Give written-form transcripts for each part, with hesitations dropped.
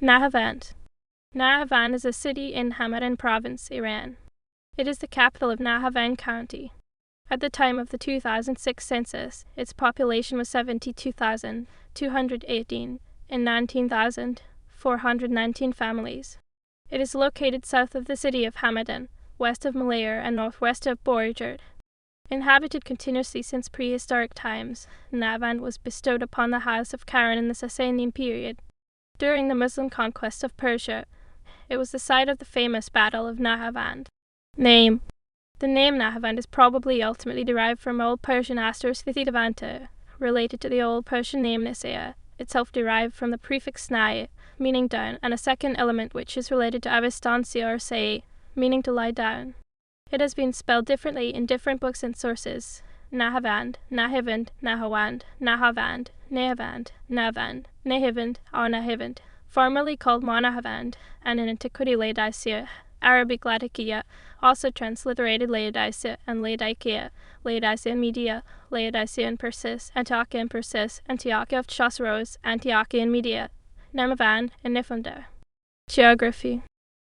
Nahavand. Nahavand is a city in Hamadan Province, Iran. It is the capital of Nahavand County. At the time of the 2006 census, its population was 72,218 and 19,419 families. It is located south of the city of Hamadan, west of Malayer, and northwest of Borujerd. Inhabited continuously since prehistoric times, Nahavand was bestowed upon the house of Karen in the Sasanian period. During the Muslim conquest of Persia, it was the site of the famous Battle of Nahavand. Name. The name Nahavand is probably ultimately derived from Old Persian Astur-Thithidavanta, related to the Old Persian name Nisea, itself derived from the prefix nai, meaning down, and a second element which is related to Avistansia or say, meaning to lie down. It has been spelled differently in different books and sources: Nahavand, Nahavand, Nahavand, Nahavand, Nahavand, Navand, Nahavand, or Nahavand, formerly called Monahavand, and in antiquity Laodicea, Arabic Latakia, also transliterated Laodicea and Laodicea, Laodicea Media, Laodicea and Persis, Antiochia and Persis, Antiochia of Chosroes, Antiochia and Media, Nahavand, and Nifunda. Geography.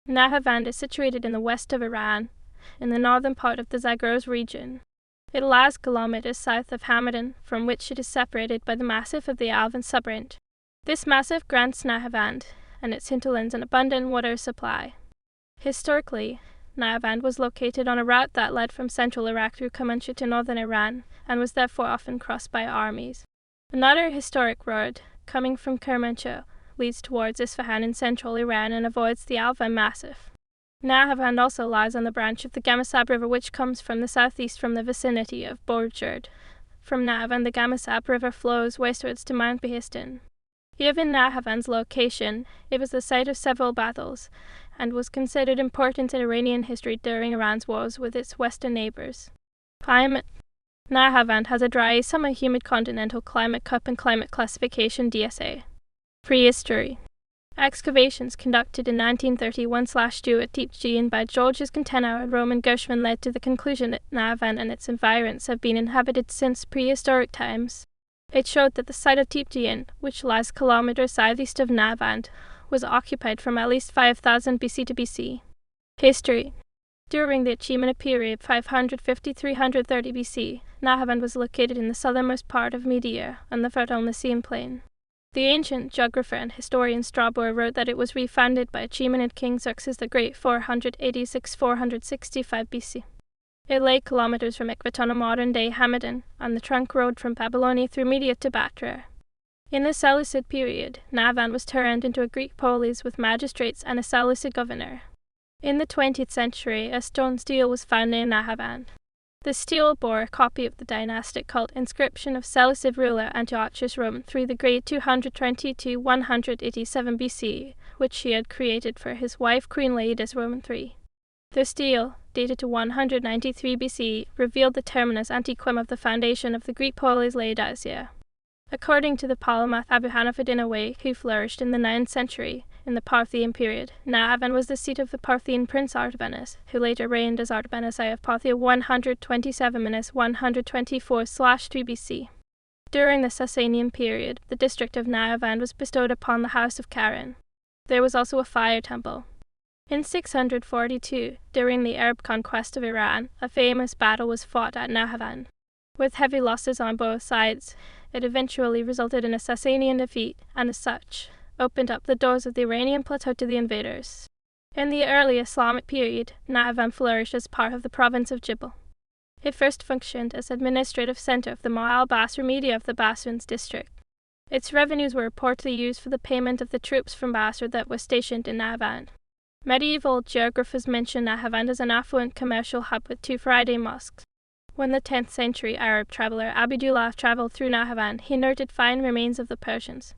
Nahavand is situated in the west of Iran, in the northern part of the Zagros region. It lies kilometers south of Hamadan, from which it is separated by the massif of the Alvan subrange. This massif grants Nahavand and its hinterlands an abundant water supply. Historically, Nahavand was located on a route that led from central Iraq through Kermanshah to northern Iran, and was therefore often crossed by armies. Another historic road, coming from Kermanshah, leads towards Isfahan in central Iran and avoids the Alvan Massif. Nahavand also lies on the branch of the Gamasab River, which comes from the southeast from the vicinity of Borujerd. From Nahavand, the Gamasab River flows westwards to Mount Behistan. Given Nahavand's location, it was the site of several battles, and was considered important in Iranian history during Iran's wars with its western neighbors. Climate. Nahavand has a dry, semi-humid continental climate Köppen and climate classification DSA. Prehistory. Excavations conducted in 1931/2 at Deepgean by Georges Contenau and Roman Gershwin led to the conclusion that Nahavand and its environs have been inhabited since prehistoric times. It showed that the site of Deepgean, which lies kilometers southeast of Nahavand, was occupied from at least 5000 BC to BC. History. During the Achaemenid period 550–330 BC, Nahavand was located in the southernmost part of Media on the Fertile Lycian plain. The ancient geographer and historian Strabon wrote that it was refounded by Achaemenid king Xerxes the Great 486–465 BC. It lay kilometers from Ekbatana, modern-day Hamadan, on the trunk road from Babylonia through Media to Batra. In the Seleucid period, Nahavand was turned into a Greek polis with magistrates and a Seleucid governor. In the 20th century, a stone stele was found in Nahavand. The stele bore a copy of the dynastic cult inscription of Seleucid ruler Antiochus Roman III the Great 220–187 BC, which he had created for his wife Queen Laodice Roman III. The stele, dated to 193 BC, revealed the terminus antiquum of the foundation of the Greek polis Laodicea. According to the polymath Abu Hanifa Dinaway, who flourished in the 9th century, in the Parthian period, Nahavand was the seat of the Parthian prince Artabanus, who later reigned as Artabanus I of Parthia 127–124/3 BC. During the Sasanian period, the district of Nahavand was bestowed upon the house of Karen. There was also a fire temple. In 642, during the Arab conquest of Iran, a famous battle was fought at Nahavand. With heavy losses on both sides, it eventually resulted in a Sasanian defeat, and as such, opened up the doors of the Iranian plateau to the invaders. In the early Islamic period, Nahavand flourished as part of the province of Jibal. It first functioned as administrative center of the Ma'al Basra Media of the Basrans district. Its revenues were reportedly used for the payment of the troops from Basra that were stationed in Nahavand. Medieval geographers mention Nahavand as an affluent commercial hub with 2 Friday mosques. When the 10th century Arab traveler Abdullah traveled through Nahavand, he noted fine remains of the Persians.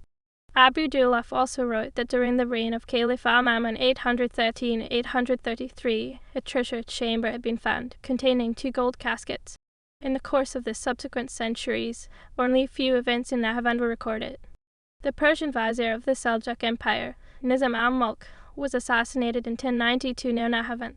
Abdullah also wrote that during the reign of Caliph Al-Ma'mun 813–833, a treasure chamber had been found, containing 2 gold caskets. In the course of the subsequent centuries, only a few events in Nahavand were recorded. The Persian vizier of the Seljuk Empire, Nizam al-Mulk, was assassinated in 1092 near Nahavand.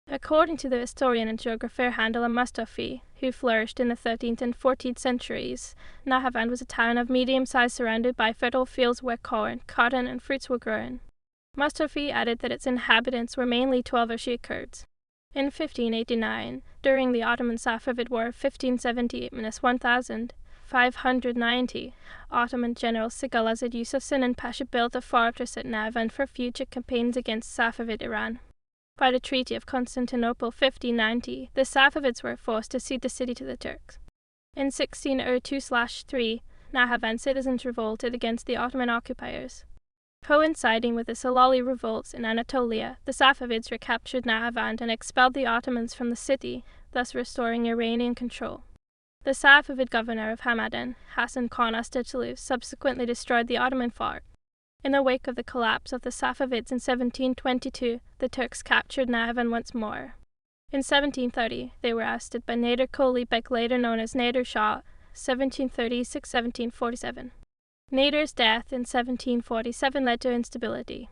According to the historian and geographer Handel al-Mustafi, who flourished in the 13th and 14th centuries, Nahavand was a town of medium size surrounded by fertile fields where corn, cotton, and fruits were grown. Mustafi added that its inhabitants were mainly Twelver Shia Kurds. In 1589, during the Ottoman Safavid War of 1578-1590, Ottoman General Sigalazzad Yusuf Sinan Pasha built a fortress at Nahavand for future campaigns against Safavid Iran. By the Treaty of Constantinople 1590, the Safavids were forced to cede the city to the Turks. In 1602/3, Nahavand citizens revolted against the Ottoman occupiers. Coinciding with the Salali revolts in Anatolia, the Safavids recaptured Nahavand and expelled the Ottomans from the city, thus restoring Iranian control. The Safavid governor of Hamadan, Hasan Khan Astaghfiru, subsequently destroyed the Ottoman fort. In the wake of the collapse of the Safavids in 1722, the Turks captured Nahavand once more. In 1730, they were ousted by Nader Koli Bek, later known as Nader Shah, 1736-1747. Nader's death in 1747 led to instability.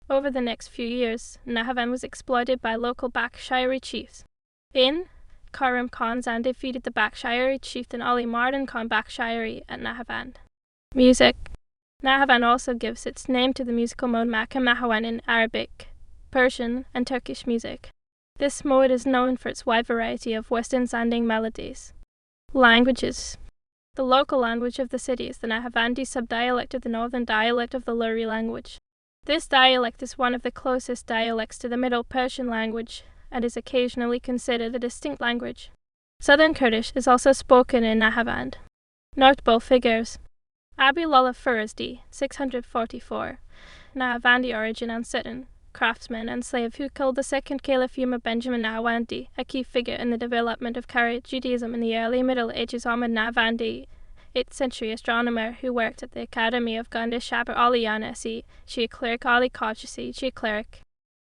Over the next few years, Nahavand was exploited by local Bakhshiri chiefs. In Karim Khan Zand defeated the Bakhshiri chieftain Ali Mardan Khan Bakhshiri at Nahavand. Music. Nahavand also gives its name to the musical mode Makam Nahawan in Arabic, Persian, and Turkish music. This mode is known for its wide variety of Western-sounding melodies. Languages. The local language of the city is the Nahavandi subdialect of the northern dialect of the Luri language. This dialect is one of the closest dialects to the Middle Persian language and is occasionally considered a distinct language. Southern Kurdish is also spoken in Nahavand. Notable figures. Abdullah Firasdi, 644, Nahavandi origin uncertain, craftsman and slave who killed the second Caliph Yuma Benjamin Nahawandi, a key figure in the development of Karaite Judaism in the early Middle Ages. Ahmad Nahawandi, 8th century astronomer who worked at the Academy of Gandhi Shabar Ali Yanasi, Shia cleric Ali Qadjisi, Shia cleric.